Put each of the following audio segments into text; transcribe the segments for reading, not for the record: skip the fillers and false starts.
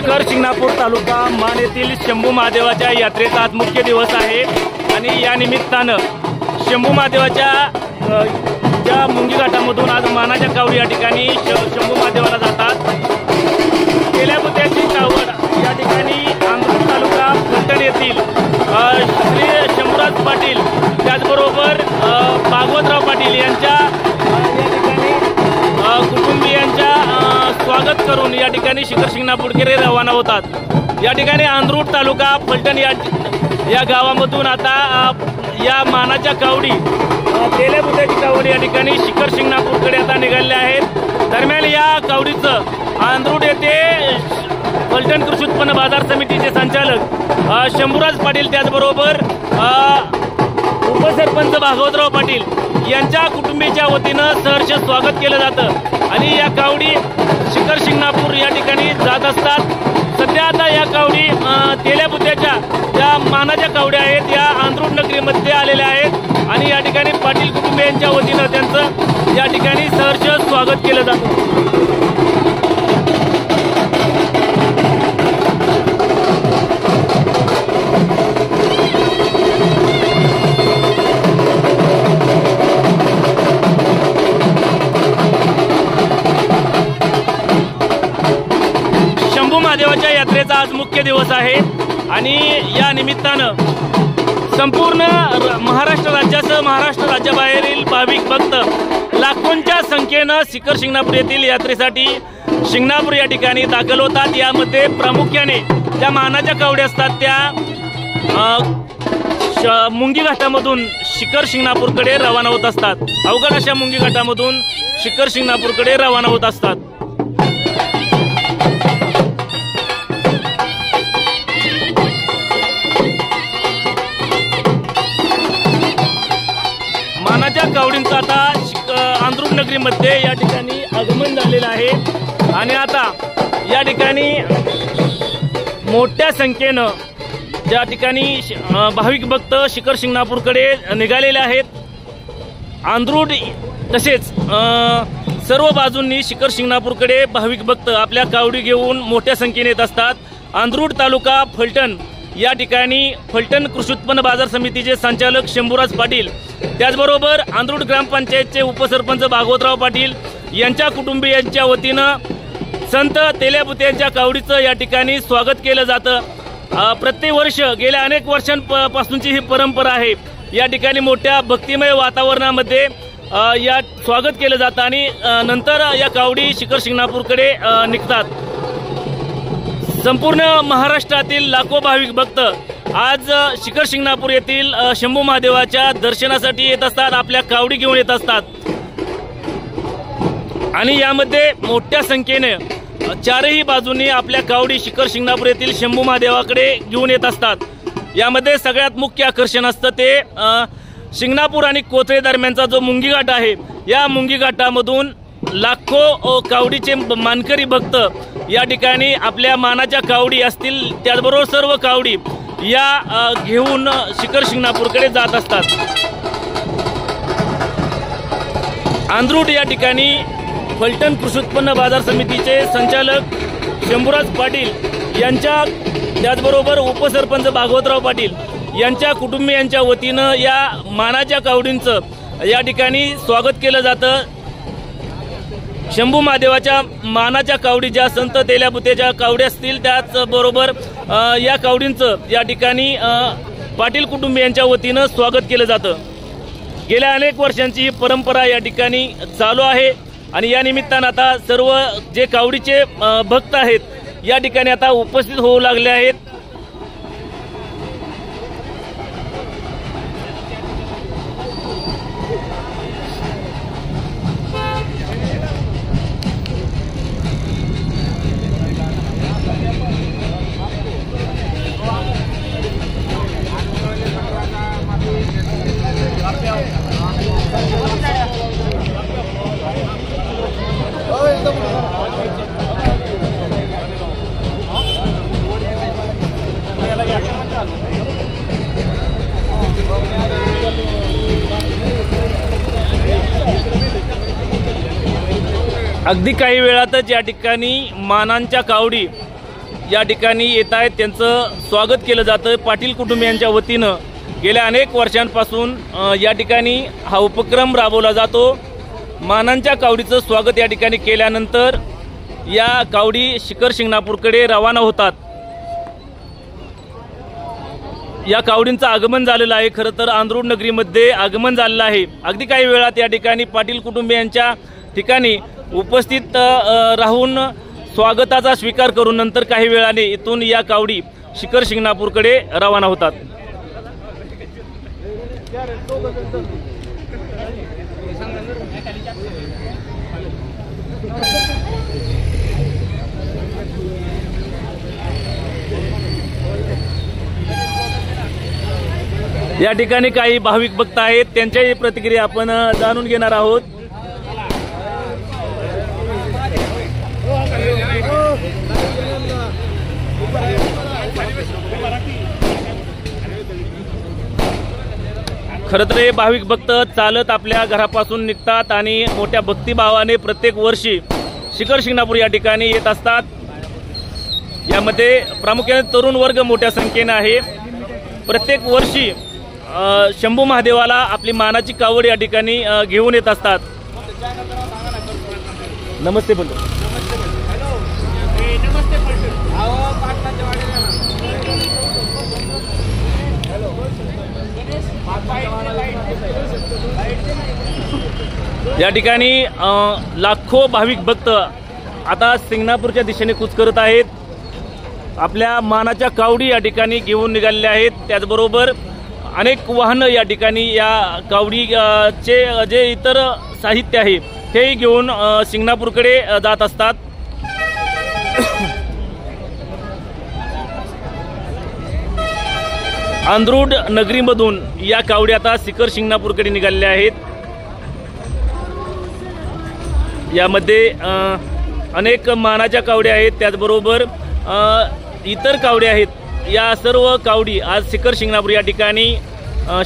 शिखर शिंगणापूर तालुका मान येथील शंभू महादेवाच्या यात्रेचा आज मुख्य दिवस आहे आणि या निमित्तानं शंभू महादेवाच्या ज्या मुंगी घाटामधून आज मानाच्या कावडी या ठिकाणी शंभू महादेवाला जातात। गेल्या बुद्ध्याची कावड या ठिकाणी आंबूर तालुका फलटण येथील श्री शंभूराज पाटील त्याचबरोबर भागवतराव पाटील यांच्या या ठिकाणी कुटुंबियांच्या स्वागत करून या ठिकाणी शिखर शिंगणापूरकडे रवाना होतात। या ठिकाणी आंध्रूट तालुका फलटण या गावामधून आता या मानाच्या कावडी गेल्या बुद्ध्याची कावडी या ठिकाणी शिखर शिंगणापूरकडे आता निघालेल्या आहेत। दरम्यान या कावडीचं आंध्रूट येथे फलटण कृषी उत्पन्न बाजार समितीचे संचालक शंभूराज पाटील त्याचबरोबर उपसरपंच भागवतराव पाटील यांच्या कुटुंबियाच्या वतीनं सहर्ष स्वागत केलं जातं आणि या कावडी शिखर शिंगणापूर या ठिकाणी जात असतात। सध्या आता या कावडी तेल्या बुद्ध्याच्या ज्या मानाच्या कावड्या आहेत या आंध्रूट नगरीमध्ये आलेल्या आहेत आणि या ठिकाणी पाटील कुटुंबियांच्या वतीनं त्यांचं या ठिकाणी सहर्ष स्वागत केलं जातं। महादेवाच्या यात्रेचा आज मुख्य दिवस आहे आणि या निमित्तानं संपूर्ण महाराष्ट्र राज्यासह महाराष्ट्र राज्याबाहेरील भाविक भक्त लाखोंच्या संख्येनं शिखर शिंगणापूर येथील यात्रेसाठी शिंगणापूर या ठिकाणी दाखल होतात। यामध्ये प्रामुख्याने ज्या मानाच्या कावड्या असतात त्या मुंगी घाटामधून शिखर शिंगणापूरकडे रवाना होत असतात। अवघड अशा मुंगी घाटामधून शिखर शिंगणापूरकडे रवाना होत असतात। मानाच्या कावडींचं आता आंध्रूट नगरीमध्ये या ठिकाणी आगमन झालेलं आहे आणि आता या ठिकाणी मोठ्या संख्येनं ज्या ठिकाणी भाविक भक्त शिखर शिंगणापूरकडे निघालेले आहेत। आंध्रूट तसेच सर्व बाजूंनी शिखर शिंगणापूरकडे भाविक भक्त आपल्या कावडी घेऊन मोठ्या संख्येने येत असतात। आंध्रूट तालुका फलटण या ठिकाणी फलटण कृषी उत्पन्न बाजार समितीचे संचालक शंभूराज पाटील त्याचबरोबर आंध्रूट ग्रामपंचायतचे उपसरपंच भागवतराव पाटील यांच्या कुटुंबियांच्या वतीनं संत तेल्या बुद्ध्यांच्या कावडीचं या ठिकाणी स्वागत केलं जातं। प्रत्येक वर्ष गेल्या अनेक वर्षांपासूनची ही परंपरा आहे। या ठिकाणी मोठ्या भक्तिमय वातावरणामध्ये या स्वागत केलं जातं आणि नंतर या कावडी शिखर शिंगणापूरकडे निघतात। संपूर्ण महाराष्ट्रातील लाखो भाविक भक्त आज शिखर शिंगणापूर येथील शंभू महादेवाच्या दर्शनासाठी येत असतात, आपल्या कावडी घेऊन येत असतात आणि यामध्ये मोठ्या संख्येने चारही बाजूंनी आपल्या कावडी शिखर शिंगणापूर येथील शंभू महादेवाकडे घेऊन येत असतात। यामध्ये सगळ्यात मुख्य आकर्षण असतं ते शिंगणापूर आणि कोथळे दरम्यानचा जो मुंगी घाट आहे या मुंगी घाटामधून लाखो कावडीचे मानकरी भक्त या ठिकाणी आपल्या मानाच्या कावडी असतील त्याचबरोबर सर्व कावडी या घेऊन शिखर शिंगणापूरकडे जात असतात। आंध्रूट या ठिकाणी फलटण कृषी उत्पन्न बाजार समितीचे संचालक शंभूराज पाटील यांच्या त्याचबरोबर उपसरपंच भागवतराव पाटील यांच्या कुटुंबियांच्या वतीनं या मानाच्या कावडींचं या ठिकाणी स्वागत केलं जातं। शंभू महादेवाच्या मानाच्या कावडी ज्या संत तेल्या बुद्ध्याच्या कावड्या असतील त्याचबरोबर या कावडींचं या ठिकाणी पाटील कुटुंबियांच्या वतीनं स्वागत केलं जातं। गेल्या अनेक वर्षांची ही परंपरा या ठिकाणी चालू आहे आणि या निमित्तानं आता सर्व जे कावडीचे भक्त आहेत या ठिकाणी आता उपस्थित होऊ लागले आहेत। अगदी काही वेळातच या ठिकाणी मानांच्या कावडी या ठिकाणी येत आहेत त्यांचं स्वागत केलं जातं पाटील कुटुंबियांच्या वतीनं। गेल्या अनेक वर्षांपासून या ठिकाणी हा उपक्रम राबवला जातो। मानांच्या कावडीचं स्वागत या ठिकाणी केल्यानंतर या कावडी शिखर शिंगणापूरकडे रवाना होतात। या कावडींचं आगमन झालेलं आहे। खरं तर आंध्रुड नगरीमध्ये आगमन झालेलं आहे। अगदी काही वेळात या ठिकाणी पाटील कुटुंबियांच्या ठिकाणी उपस्थित राहून स्वागताचा स्वीकार करून नंतर काही वेळाने इथून या कावडी शिखर शिंगणापूरकडे रवाना होतात। या ठिकाणी काही भाविक भक्त आहेत, त्यांच्याही प्रतिक्रिया आपण जाणून घेणार आहोत। खरं तर हे भाविक भक्त चालत आपल्या घरापासून निघतात आणि मोठ्या भक्तिभावाने प्रत्येक वर्षी शिखर शिंगणापूर या ठिकाणी येत असतात। यामध्ये प्रामुख्याने तरुण वर्ग मोठ्या संख्येने आहे। प्रत्येक वर्षी शंभू महादेवाला आपली मानाची कावड या ठिकाणी घेऊन येत असतात। नमस्ते बोलो। या ठिकाणी लाखो भाविक भक्त आता सिंगणापूरच्या दिशेने कूच करत आहेत। आपल्या मानाच्या कावडी या ठिकाणी घेऊन निघालेल्या आहेत। त्याचबरोबर अनेक वाहनं या ठिकाणी या कावडीचे जे इतर साहित्य आहे तेही घेऊन सिंगणापूरकडे जात असतात। आंध्रुड नगरीमधून या कावडी आता शिखर शिंगणापूरकडे निघालेल्या आहेत। यामध्ये अनेक मानाच्या कावड्या आहेत, त्याचबरोबर इतर कावड्या आहेत। या सर्व कावडी आज शिखर शिंगणापूर या ठिकाणी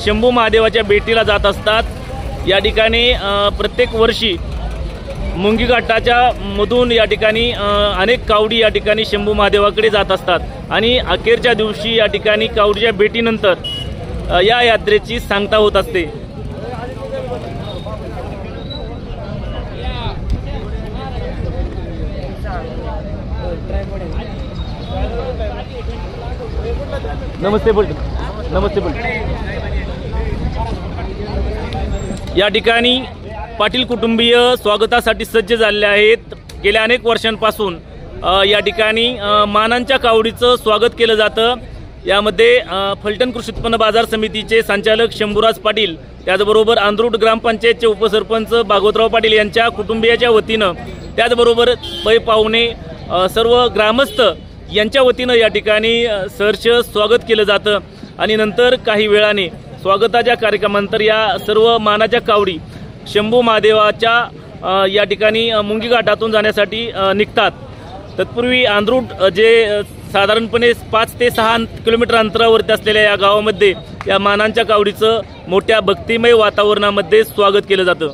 शंभू महादेवाच्या भेटीला जात असतात। या ठिकाणी प्रत्येक वर्षी मुंगी घाटाच्या मधून या ठिकाणी अनेक कावडी या ठिकाणी शंभू महादेवाकडे जात असतात आणि अखेरच्या दिवशी या ठिकाणी कावडीच्या भेटीनंतर या यात्रेची सांगता होत असते। नमस्ते बोल। नमस्ते बोल। या ठिकाणी पाटील कुटुंबीय स्वागतासाठी सज्ज झालेले आहेत। गेल्या अनेक वर्षांपासून या ठिकाणी मानांच्या कावडीचं स्वागत केलं जातं। यामध्ये फलटण कृषी उत्पन्न बाजार समितीचे संचालक शंभूराज पाटील, त्याचबरोबर आंध्रुड ग्रामपंचायतचे उपसरपंच भागवतराव पाटील यांच्या कुटुंबियाच्या वतीनं, त्याचबरोबर पै पाहुणे सर्व ग्रामस्थ यांच्या वतीनं या ठिकाणी सहर्ष स्वागत केलं जातं आणि नंतर काही वेळाने स्वागताच्या कार्यक्रमानंतर या सर्व मानाच्या कावडी शंभू महादेवाच्या या ठिकाणी मुंगी घाटातून जाण्यासाठी निघतात। तत्पूर्वी आंध्रुड जे साधारणपणे 5 ते 6 किलोमीटर अंतरावरती असलेल्या या गावामध्ये या मानांच्या कावडीचं मोठ्या भक्तिमय वातावरणामध्ये स्वागत केलं जातं।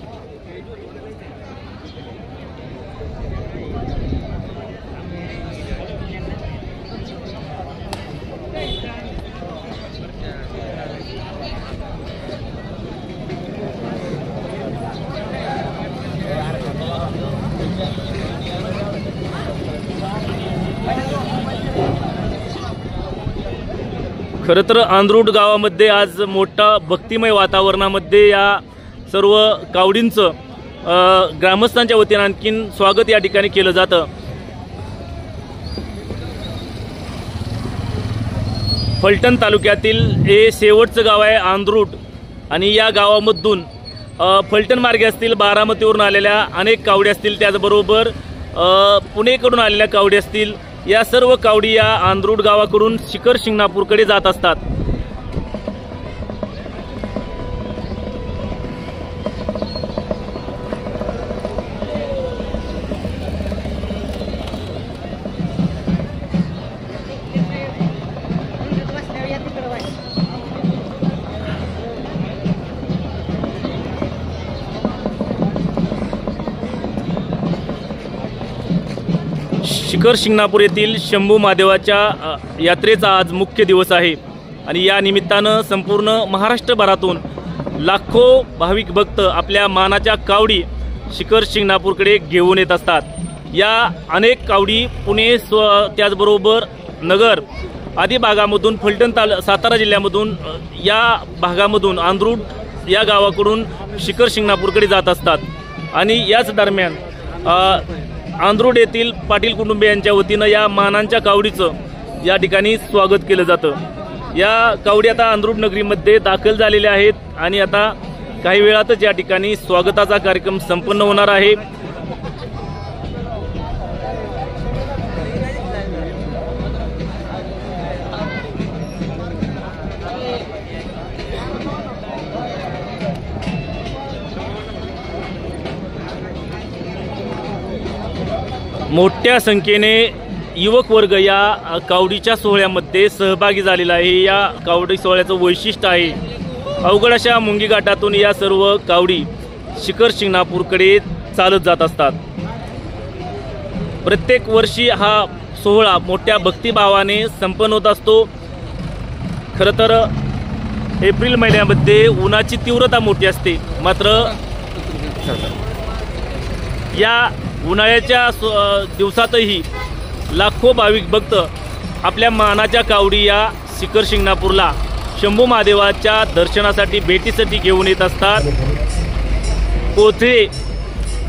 खरं तर आंध्रुड गावामध्ये आज मोठा भक्तिमय वातावरणामध्ये या सर्व कावडींचं ग्रामस्थांच्या वतीनं आणखीन स्वागत या ठिकाणी केलं जातं। फलटण तालुक्यातील हे शेवटचं गाव आहे आंध्रुड आणि या गावामधून फलटण मार्गे असतील, बारामतीवरून आलेल्या अनेक कावडी असतील, त्याचबरोबर पुणेकडून आलेल्या कावडी असतील, या सर्व कावडी या आंध्रुड गावाकडून शिखर शिंगणापूरकडे जात असतात। शिखर शिंगणापूर येथील शंभू महादेवाच्या यात्रेचा आज मुख्य दिवस आहे आणि या निमित्तानं संपूर्ण महाराष्ट्रभरातून लाखो भाविक भक्त आपल्या मानाच्या कावडी शिखर शिंगणापूरकडे घेऊन येत असतात। या अनेक कावडी पुणे त्याचबरोबर नगर आदी भागामधून फलटण सातारा जिल्ह्यामधून या भागामधून आंध्रुड या गावाकडून शिखर शिंगणापूरकडे जात असतात आणि याच दरम्यान आंध्रुड येथील पाटील कुटुंबियांच्या वतीनं या मानांच्या कावडीचं या ठिकाणी स्वागत केलं जातं। या कावडी आता आंध्रुड नगरीमध्ये दाखल झालेल्या आहेत आणि आता काही वेळातच या ठिकाणी स्वागताचा कार्यक्रम संपन्न होणार आहे। मोठ्या संख्येने युवक वर्ग या कावडीच्या सोहळ्यामध्ये सहभागी झालेला आहे। या कावडी सोहळ्याचं वैशिष्ट्य आहे अवघड अशा मुंगी घाटातून या सर्व कावडी शिखर शिंगणापूरकडे चालत जात असतात। प्रत्येक वर्षी हा सोहळा मोठ्या भक्तिभावाने संपन्न होत असतो। खरं तर एप्रिल महिन्यामध्ये उन्हाची तीव्रता मोठी असते, मात्र या उन्हाळ्याच्या दिवसातही लाखो भाविक भक्त आपल्या मानाच्या कावडी या शिखर शिंगणापूरला शंभू महादेवाच्या दर्शनासाठी भेटीसाठी घेऊन येत असतात। कोथळे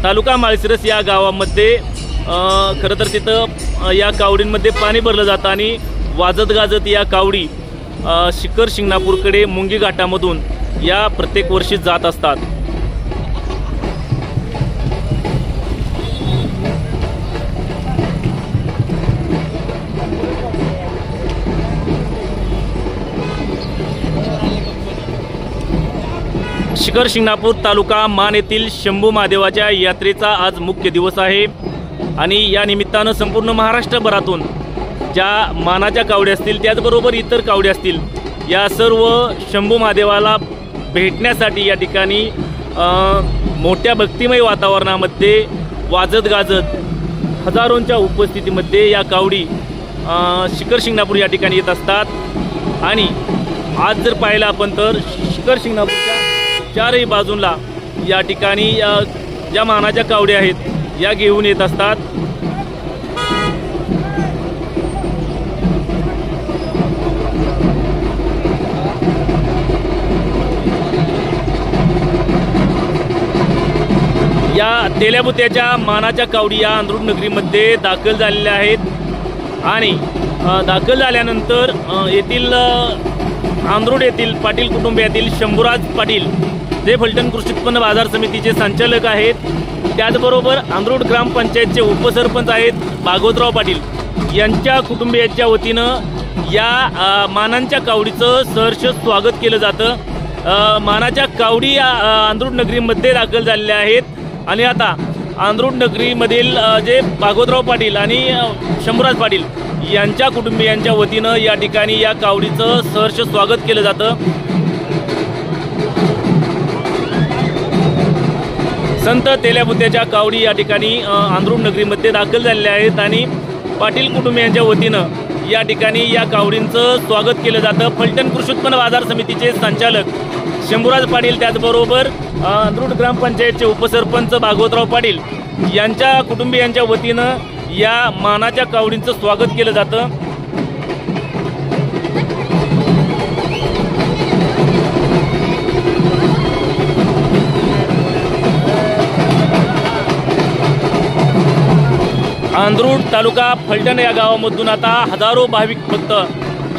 तालुका माळशिरस या गावामध्ये खरं तर तिथं या कावडींमध्ये पाणी भरलं जातं आणि वाजत गाजत या कावडी शिखर शिंगणापूरकडे मुंगी घाटामधून या प्रत्येक वर्षी जात असतात। शिखर शिंगणापूर तालुका मान येथील शंभू महादेवाच्या यात्रेचा आज मुख्य दिवस आहे आणि या निमित्तानं संपूर्ण महाराष्ट्रभरातून ज्या मानाच्या कावड्या असतील त्याचबरोबर इतर कावड्या असतील या सर्व शंभू महादेवाला भेटण्यासाठी या ठिकाणी मोठ्या भक्तिमय वातावरणामध्ये वाजत गाजत हजारोंच्या उपस्थितीमध्ये या कावडी शिखर शिंगणापूर या ठिकाणी येत असतात। आणि आज जर पाहिलं आपण तर शिखर शिंगणापूरच्या चारही बाजूला या ठिकाणी ज्या मानाच्या कावड्या आहेत या घेऊन येत असतात। या तेल्याबुत्याच्या मानाच्या कावडी या आंध्रुड नगरीमध्ये दाखल झालेल्या आहेत आणि दाखल झाल्यानंतर येथील आंध्रुड येथील पाटील कुटुंबियातील शंभूराज पाटील जे फलटण कृषी उत्पन्न बाजार समितीचे संचालक आहेत, त्याचबरोबर आंध्रुड ग्रामपंचायतचे उपसरपंच आहेत भागवतराव पाटील यांच्या कुटुंबियांच्या वतीनं या मानांच्या कावडीचं सहर्ष स्वागत केलं जातं। मानाच्या कावडी या आंध्रुड नगरीमध्ये दाखल झालेल्या आहेत आणि आता आंध्रुड नगरीमधील जे भागवतराव पाटील आणि शंभूराज पाटील यांच्या कुटुंबियांच्या वतीनं या ठिकाणी या कावडीचं सहर्ष स्वागत केलं जातं। संत तेल्याबुत्याच्या कावडी या ठिकाणी आंध्रुड नगरीमध्ये दाखल झालेल्या आहेत आणि पाटील कुटुंबियांच्या वतीनं या ठिकाणी या कावडींचं स्वागत केलं जातं। फलटण कृषी उत्पन्न बाजार समितीचे संचालक शंभूराज पाटील त्याचबरोबर आंध्रुड ग्रामपंचायतचे उपसरपंच भागवतराव पाटील यांच्या कुटुंबियांच्या वतीनं या मानाच्या कावडींचं स्वागत केलं जातं। आंध्रुड तालुका फलटण या गावामधून आता हजारो भाविक भक्त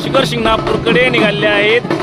शिखर शिंगणापूरकडे निघाले आहेत।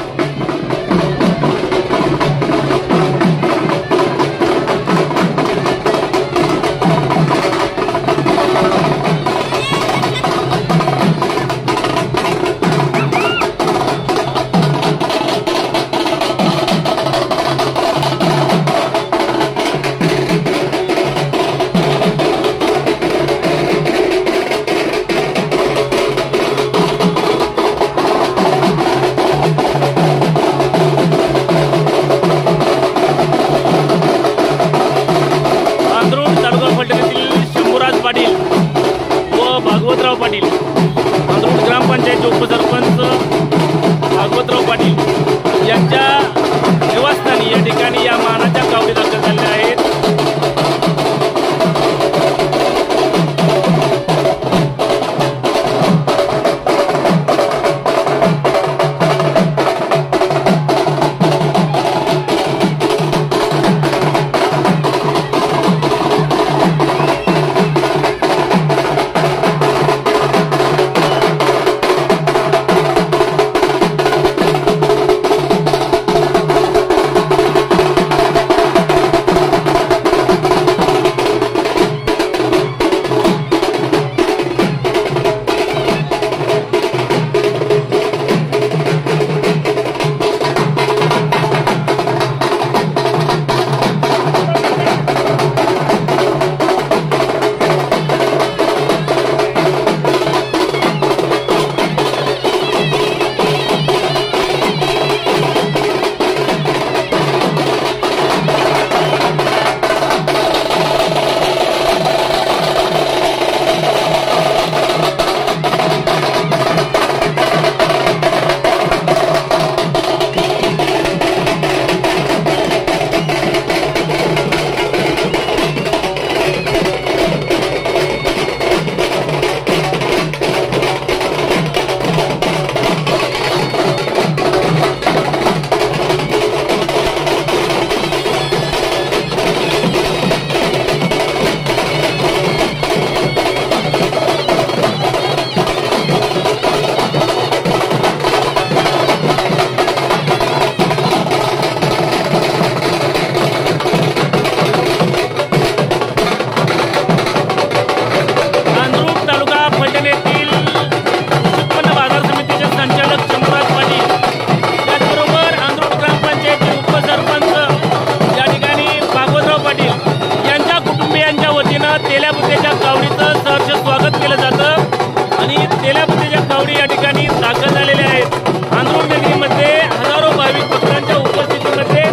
वतीनं तेल्याबुद्धेच्या कावडीचं सहर्ष स्वागत केलं जातं आणि तेल्याबुद्धेच्या कावडी या ठिकाणी दाखल झालेल्या आहेत। अंदरूर नगरीमध्ये हजारो भाविक भक्तांच्या उपस्थितीमध्ये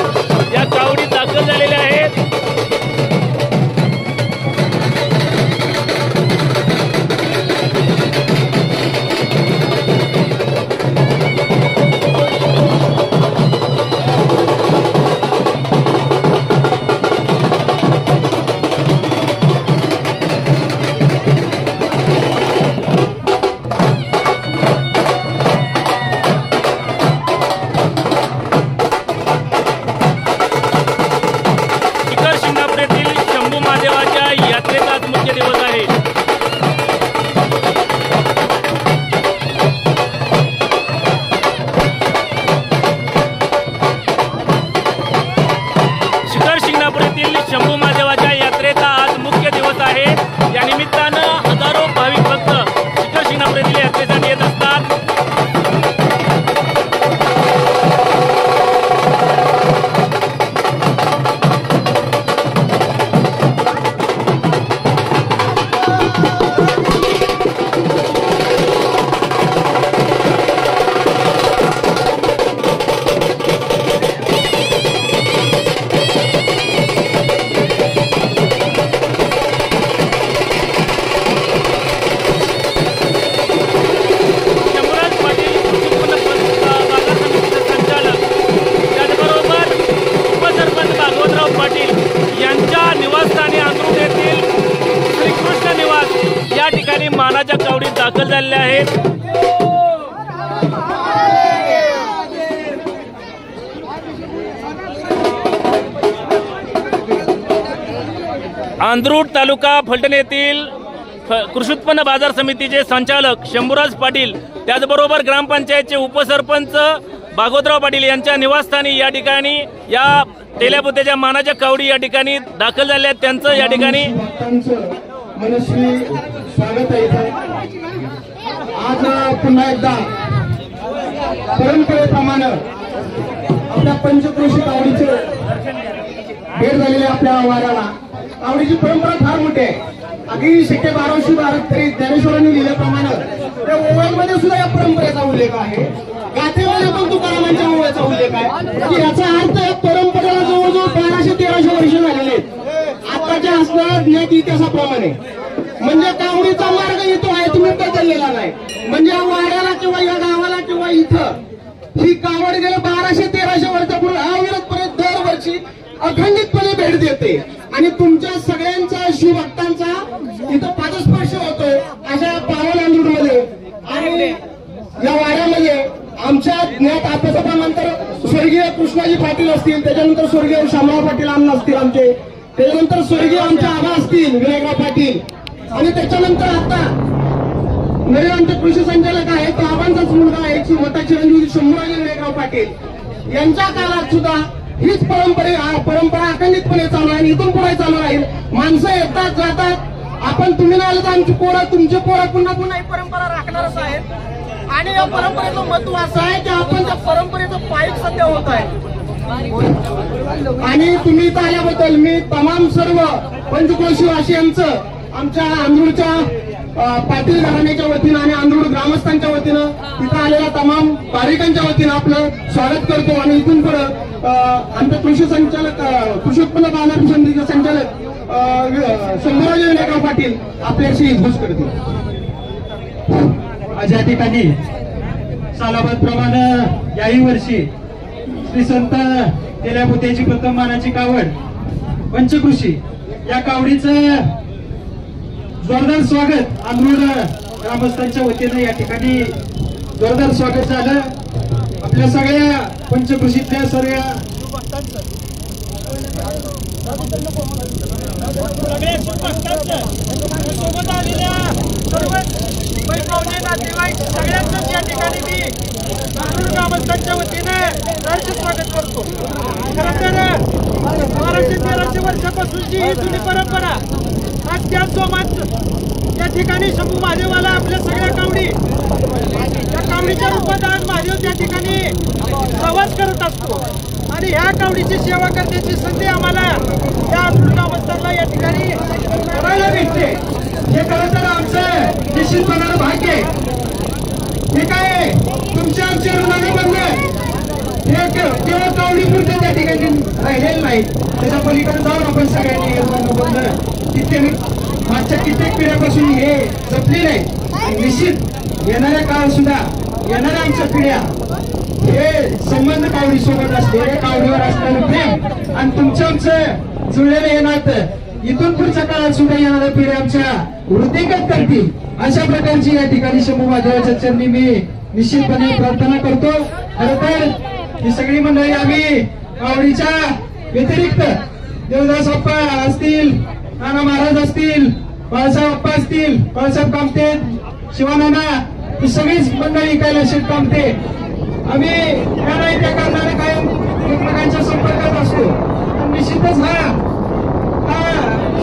या कावडी दाखल झालेल्या आहेत। शंभू महादेवाच्या यात्रेचा आज मुख्य दिवस आहे। या निमित्तानं हजारो भाविक भक्त शिखर शिंगणापूर येथील यात्रेसाठी येत असतात। मानाच्या कावडीत दाखल झालेल्या आहेत। अंदरूर तालुका फलटण येथील कृषी उत्पन्न बाजार समितीचे संचालक शंभूराज पाटील त्याचबरोबर ग्रामपंचायतचे उपसरपंच भागवतराव पाटील यांच्या निवासस्थानी या ठिकाणी या तेल्याबुद्धेच्या मानाच्या कावडी या ठिकाणी दाखल झाल्या आहेत। त्यांचं या ठिकाणी मनस्वी स्वागत आहे। आज पुन्हा एकदा परंपरेप्रमाणे आपल्या पंचक्रोशी कावडीचे भेट झालेले आपल्या वाड्याला। कावडीची परंपरा फार मोठी आहे। अगदी शक्य 1212 ज्ञानेश्वरांनी लिहिल्याप्रमाणे त्या ओव्यांमध्ये सुद्धा या परंपरेचा उल्लेख आहे। गाथेमध्ये पण तुकारामांच्या ओव्याचा उल्लेख आहे। याचा अर्थ या परंपरेला जवळजवळ 1200-1300 वर्ष झालेले आहेत आताच्या असणाऱ्या ज्ञात इतिहासाप्रमाणे। म्हणजे कावडीचा मार्ग येतो आहे तुम्ही बदललेला नाही। म्हणजे या वाड्याला किंवा या गावाला किंवा इथं ही कावड गेल्या 1200-1300 वर्षापूर्वी अविरतपणे दरवर्षी अखंडितपणे भेट देते आणि तुमच्या सगळ्यांचा शिवभक्तांचा इथं पादस्पर्श होतो अशा पावन अंदूरमध्ये आणि या वाड्यामध्ये आमच्या ज्ञात आत्मसभानंतर स्वर्गीय कृष्णाजी पाटील असतील, त्याच्यानंतर स्वर्गीय शामराव पाटील अण्णा असतील आमचे, त्याच्यानंतर स्वर्गीय आमचे आबा असतील विनायकराव पाटील आणि त्याच्यानंतर आता नवीन आमचे कृषी संचालक आहेत तो आबांचाच मुलगा आहे मोठा चिरंजीवी शंभूराज विनायकराव पाटील यांच्या काळात सुद्धा हीच परंपरा अखंडितपणे चालू आहे। इथून पुढे चालू राहील। माणसं येतात जातात। आपण तुम्ही नाही आलं तर आमची पोरं तुमचे पोरं पुन्हा पुन्हा ही परंपरा राखणारच आहेत आणि या परंपरेचं महत्व असं आहे की आपण त्या परंपरेचं पायक सध्या होत आहे। आणि तुम्ही इथं आल्याबद्दल मी तमाम सर्व पंचक्रोशी वासियांचं आमच्या अंदरूरच्या पाटील घराण्याच्या वतीनं आणि अंदरूर ग्रामस्थांच्या वतीनं तिथं आलेल्या तमाम भाविकांच्या वतीनं आपलं स्वागत करतो आणि इथून पुढे आमचे कृषी संचालक कृषी उत्पन्न बाजार समितीचे संचालक शंभूराज विनायकराव पाटील आपल्याशी घोष करतील। आज या ठिकाणी सालाबादप्रमाणे याही वर्षी श्री संत तेल्याबुद्धेची प्रथम मानाची कावड पंचकृषी या कावडीचं जोरदार स्वागत अंदरूर ग्रामस्थांच्या वतीनं या ठिकाणी जोरदार स्वागत झालं। आपल्या सगळ्या पंचकृषीतल्या सर्व सोबत आलेल्या सर्व नातेवाईक सगळ्यांचंच या ठिकाणी मी अंदरूर ग्रामस्थांच्या वतीने सहर्ष स्वागत करतो। खरं तर 1200-1300 वर्षापासूनची ही जुनी परंपरा आज त्या जोमात या ठिकाणी शंभू महादेवाला आपल्या सगळ्या कावडी त्या कावडीच्या रूपात आज महादेव त्या ठिकाणी प्रवास करत असतो आणि ह्या कावडीची सेवा करण्याची संधी आम्हाला या अंदरूर ग्रामस्थांना या ठिकाणी राहिलेले नाहीत. त्याच्या पलीकडे जाऊन आपण सगळ्यांनी मागच्या कित्येक पिढ्यापासून हे जपलेले आहे. आणि निश्चित येणाऱ्या काळ सुद्धा येणाऱ्या आमच्या पिढ्या हे संबंध कावडी सोबत असलेले, कावडीवर असलेलं प्रेम आणि तुमचं आमचं जुळलेलं हे नातं इथून पुढच्या काळात सुद्धा येणाऱ्या पिढ्या आमच्या वृद्धिगत करतील अशा प्रकारची या ठिकाणी शंभू महादेवाच्या चरणी मी निश्चितपणे प्रार्थना करतो. खरं तर ही सगळी मंडळी आम्ही कावडीच्या व्यतिरिक्त देवदास अप्पा असतील, नाना महाराज असतील, बाळासाहेब अप्पा असतील, बाळासाहेब कामते, शिवानाना, ही सगळीच मंडळी कैलास कामते आम्ही त्या नाही त्या कारणाने कायम एकमेकांच्या संपर्कात असतो. निश्चितच हा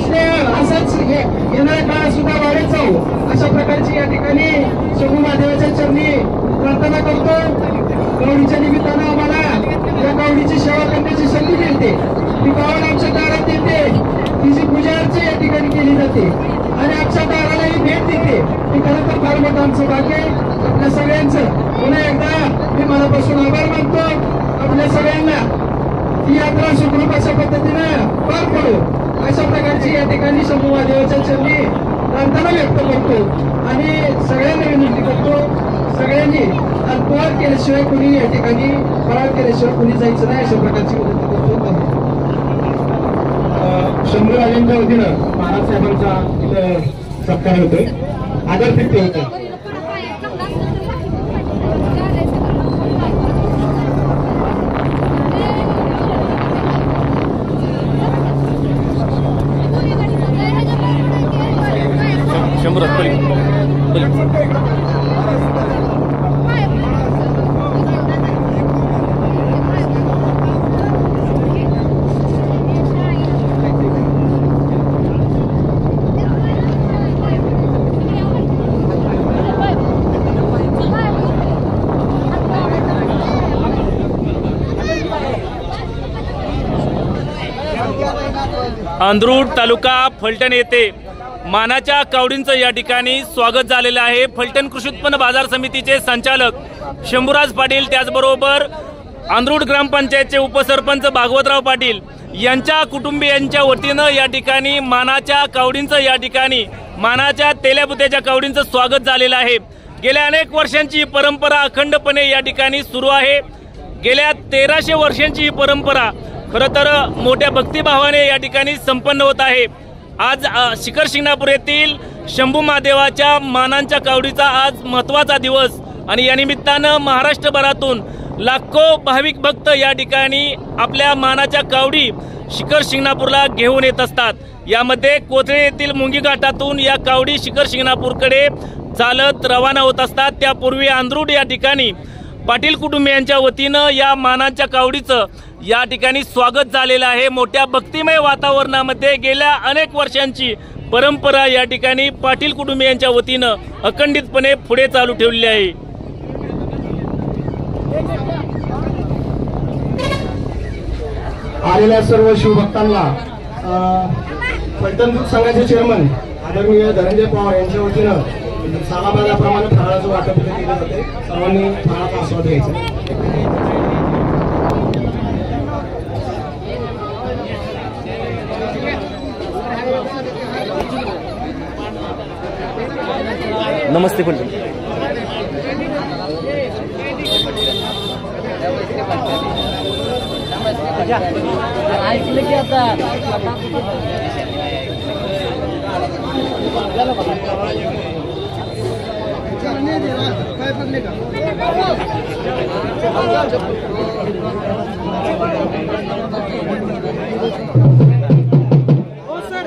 स्नेह असाच येणाऱ्या काळात सुद्धा वाढत जाऊ अशा प्रकारची या ठिकाणी शंभू महादेवाच्या चरणी प्रार्थना करतो. कावडीच्या निमित्तानं आम्हाला या कावडीची सेवा करण्याची संधी मिळते. ती कावड आमच्या दारात येते, तिची पूजा अर्चा या ठिकाणी केली जाते आणि आमच्या दारालाही भेट देते. हे खरं तर फार मोठं आमचं भाग्य आहे. आपल्या सगळ्यांचं पुन्हा एकदा मी मनापासून आभार मानतो. आपल्या सगळ्यांना ही यात्रा सुखरूप अशा पद्धतीनं पार पडो अशा प्रकारची या ठिकाणी शंभू महादेवाच्या चरणी प्रार्थना व्यक्त करतो आणि सगळ्यांना विनंती करतो, सगळ्यांनी अल्पहार केल्याशिवाय कुणी या ठिकाणी फराळ केल्याशिवाय कुणी जायचं नाही अशा प्रकारची विनंती करतो. शंभू राजांच्या वतीनं महाराज साहेबांचा इथं सत्कार होतोय, आदर व्यक्त होतोय. अंधरूड तालुका फलटण येथे मानाच्या कावडींचं या ठिकाणी स्वागत झालेलं आहे. फलटण कृषी उत्पन्न बाजार समितीचे संचालक शंभूराज पाटील, त्याचबरोबर अंधरूड ग्रामपंचायतचे उपसरपंच भागवतराव पाटील यांच्या कुटुंबियांच्या वतीनं या ठिकाणी मानाच्या कावडींचं या ठिकाणी मानाच्या तेल्यापुत्याच्या कावडींचं स्वागत झालेलं आहे. गेल्या अनेक वर्षांची ही परंपरा अखंडपणे या ठिकाणी सुरू आहे. गेल्या 1300 वर्षांची ही परंपरा खरं तर मोठ्या भक्तिभावाने या ठिकाणी संपन्न होत आहे. आज शिखर शिंगणापूर येथील शंभू महादेवाच्या मानांच्या कावडीचा आज महत्त्वाचा दिवस आणि या निमित्तानं महाराष्ट्रभरातून लाखो भाविक भक्त या ठिकाणी आपल्या मानाच्या कावडी शिखर शिंगणापूरला घेऊन येत असतात. यामध्ये कोथळे येथील मुंगी घाटातून या कावडी शिखर शिंगणापूरकडे चालत रवाना होत असतात. त्यापूर्वी अंधरूड या ठिकाणी पाटील कुटुंबियांच्या वतीनं या मानांच्या कावडीचं या ठिकाणी स्वागत झालेलं आहे. मोठ्या भक्तिमय वातावरणामध्ये गेल्या अनेक वर्षांची परंपरा या ठिकाणी पाटील कुटुंबियांच्या वतीनं अखंडितपणे पुढे चालू ठेवलेली आहे. आलेल्या सर्व शिवभक्तांना फलटण दूध संघाचे चेअरमन आदरणीय धनंजय पवार यांच्या वतीनं सालाबादाप्रमाणे फराळाचं वाटप केलं जाते. सर्वांनी फराळाचा आस्वाद घ्यायचा. नमस्ते फलटण. ऐकलं की आता काय पडले का हो सर.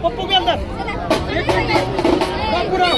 पप्पू गेलदार बापूराव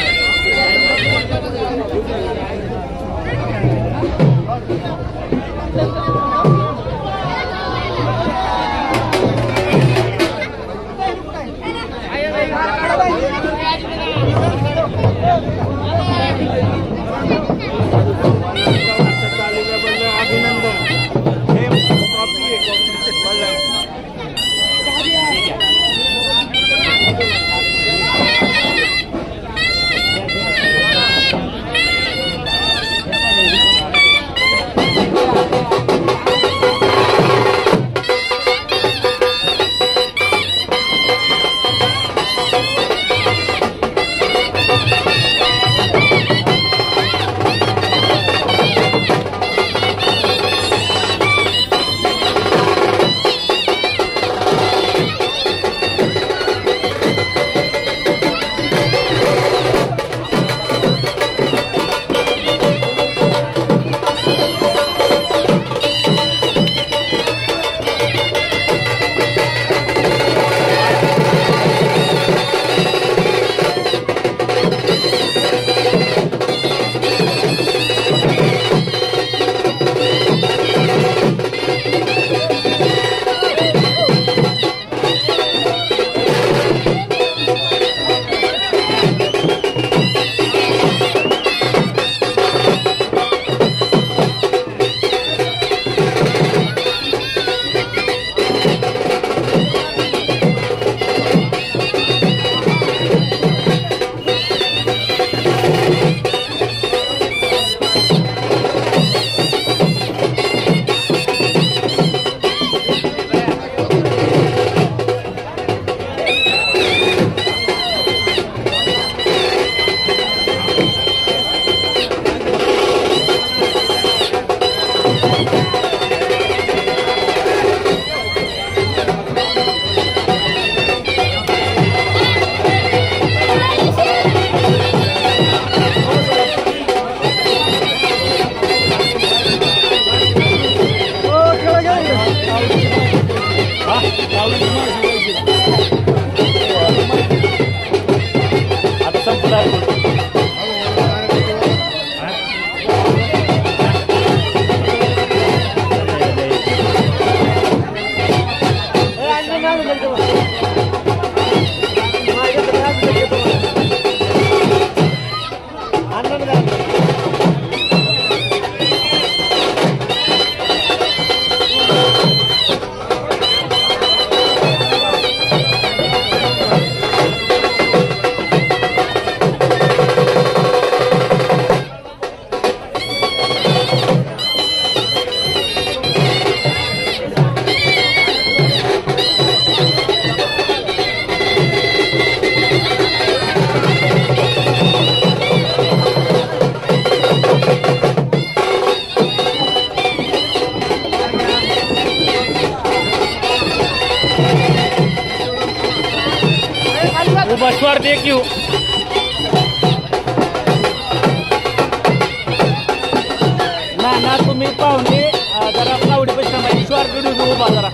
बसवर देखील ना तुम्ही पाहुणे जरा कावडी पैसा माहिती श्वार उभा जरा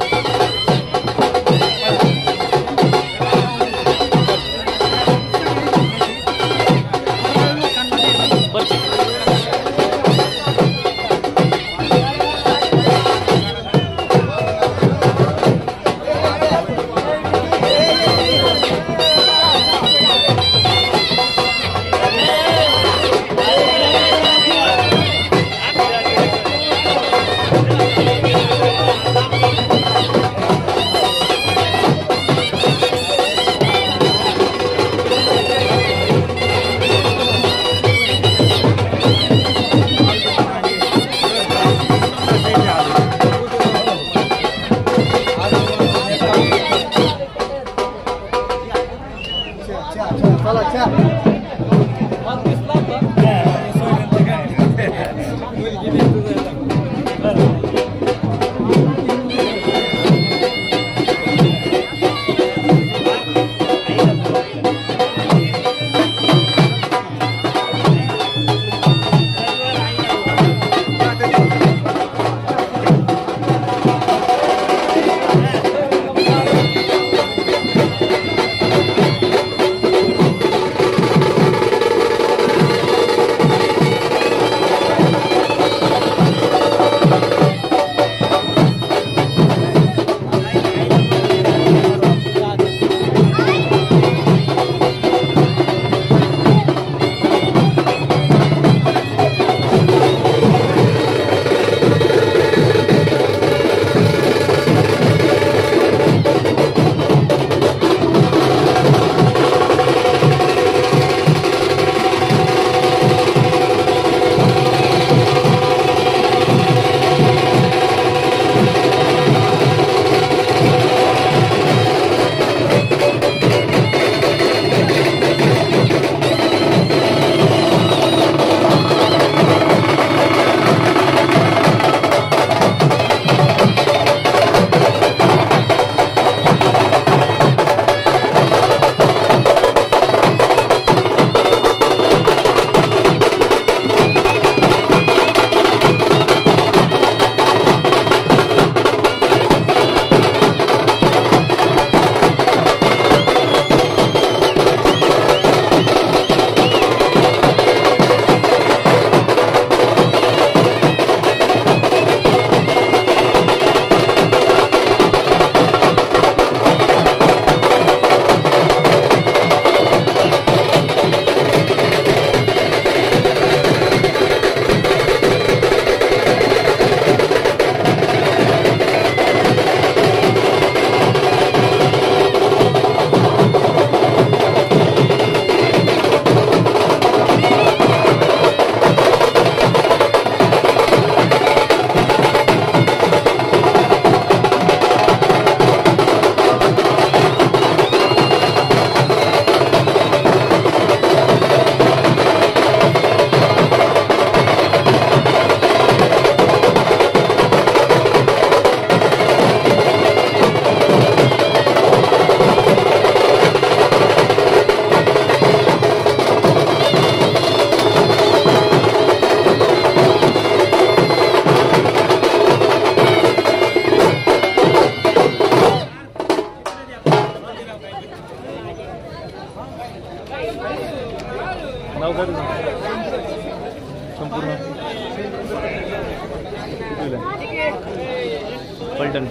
पलटण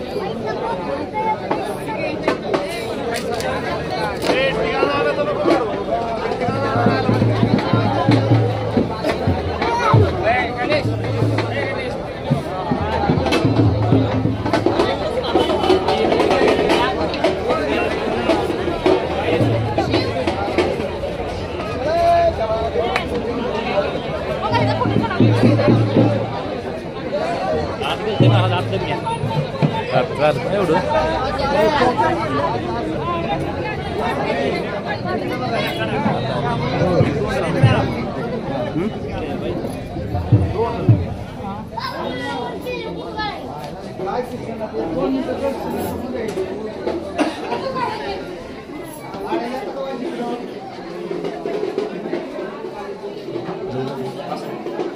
एवढं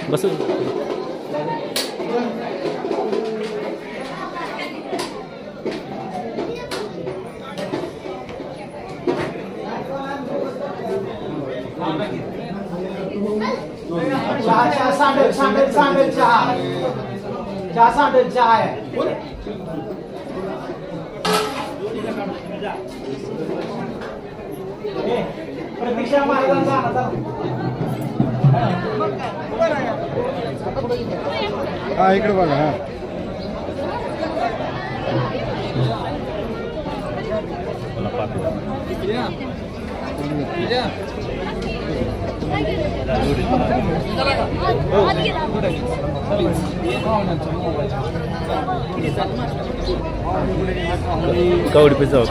बस प्रतीक्षा महाराजांचा हा इकडे बघा हा कवडी पे जाऊ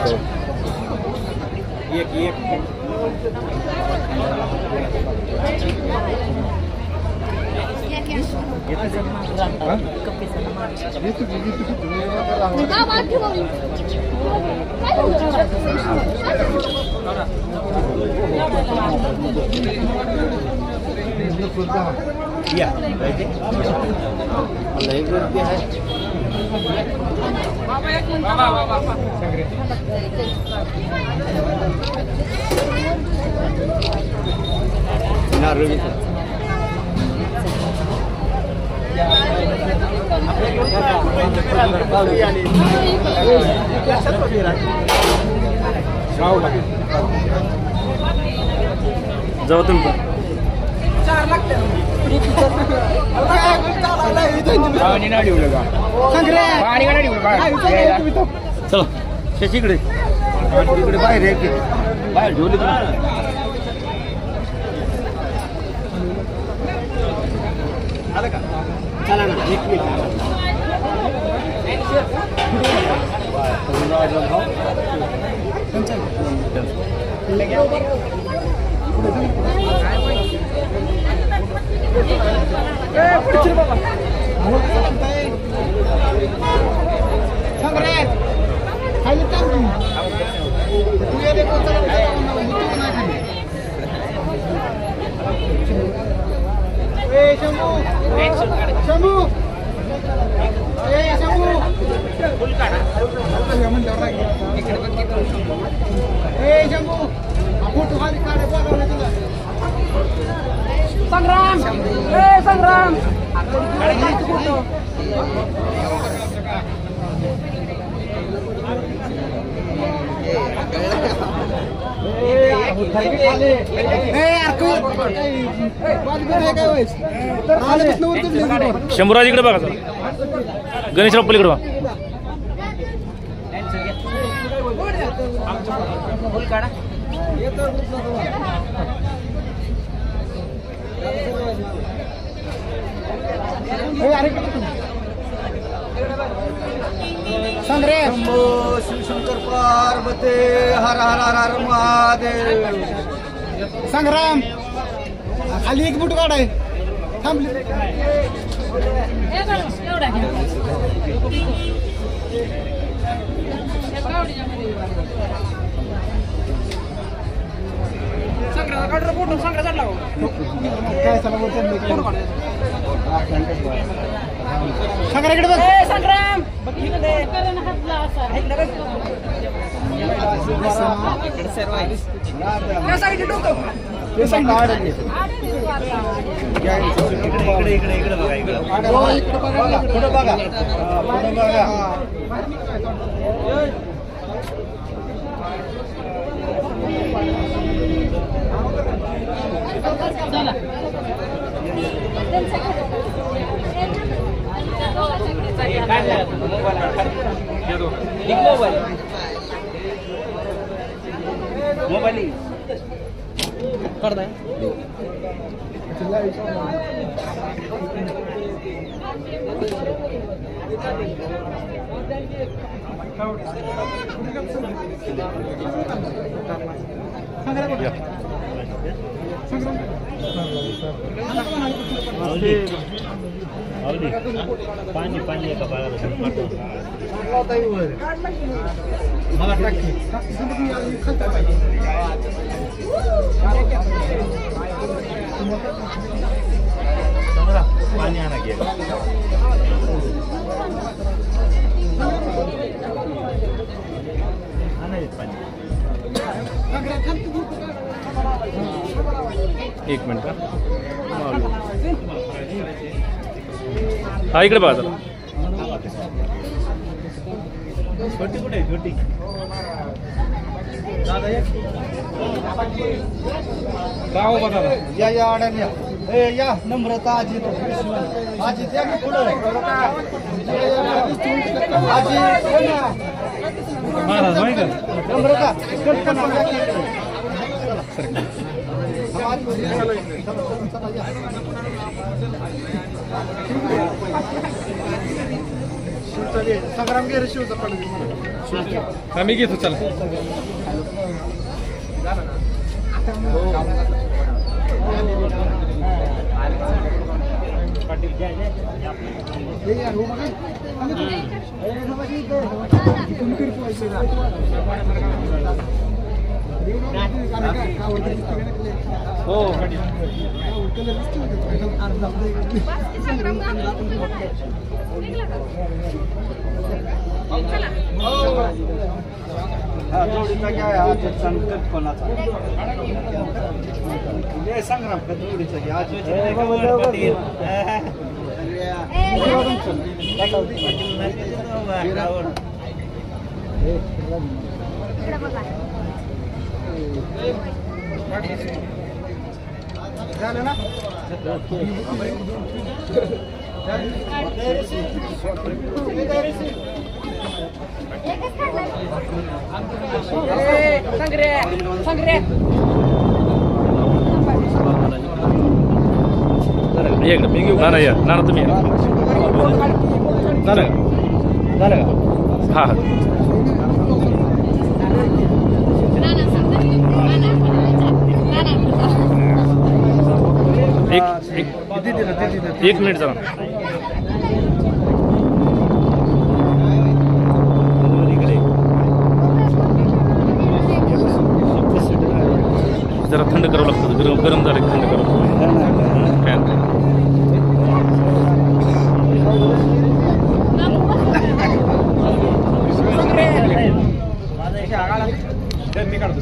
जाऊ तुम्ही चला शशीकडे तिकडे बाहेर बाहेर ठेवली चला ना एक संग्राम संग्राम शंभूराज इकडे बघा गणेशराव पलीकडे बघा संग्राम शिवशंकर पार्वती हर हर हर हर महादेव संग्राम खाली एक बुट काढ आहे थांबली संग्राकडे बघ संग्राम मोबाईल पाणी पाणी एका पाणी आणा गेलं पाणी एक मिनिट हा इकडे बघा जरा छोटी कुठे छोटी या या अडाणी या नम्रता अजित अजित या पुढे अजित नम्रता संग्राम गेरे शिवचा पडला आम्ही घेतो चला जोडीचा घ्या संकट कोणाचा संग्राम का जोडीचा घ्या झालं ना ना या ना तुम्ही झालं का हा हा एक मिनिट जरा जरा थंड करावं लागतं गरम गरम झालं थंड करावं मी काढतो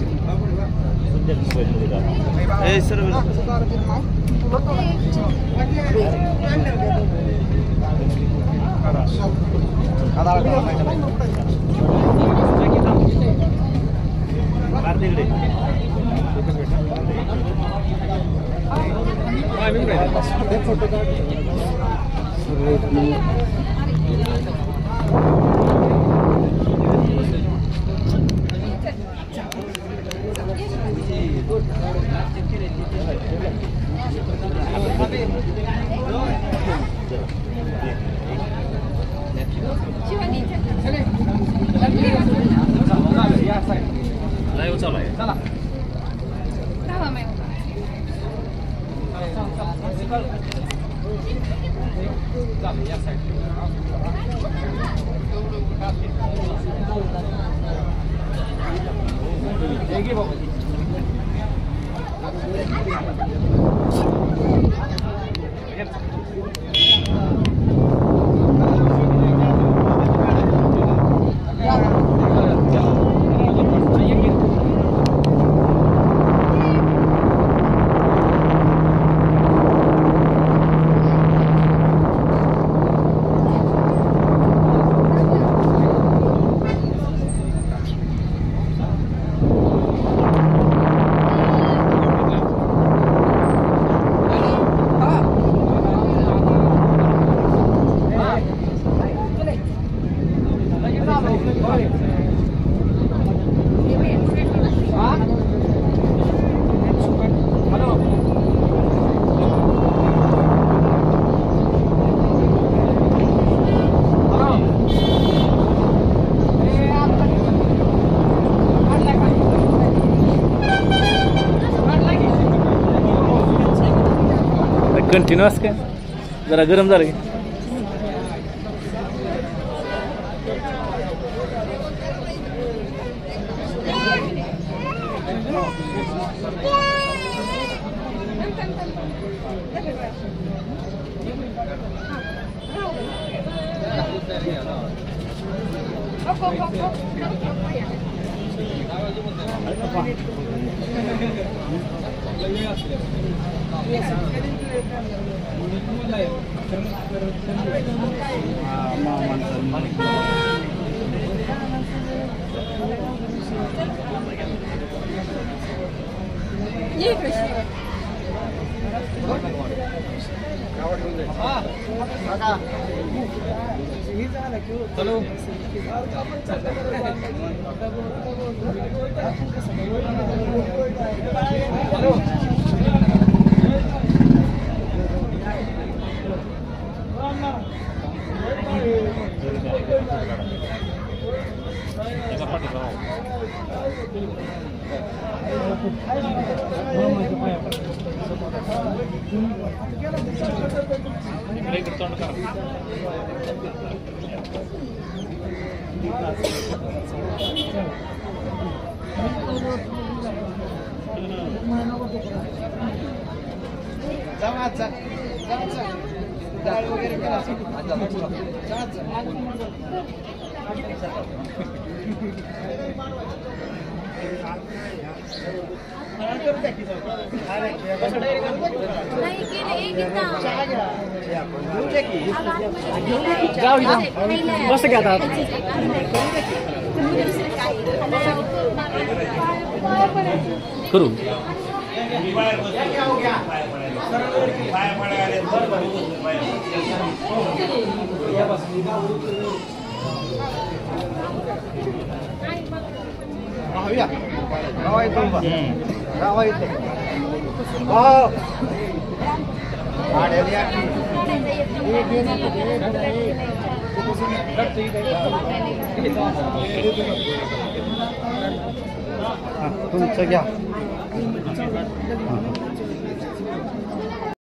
लाईव्ह चालू आहे चला या साईड कंटिन्यू असं काय जरा गरम झालं की बस घ्या आता करू तुमचं घ्या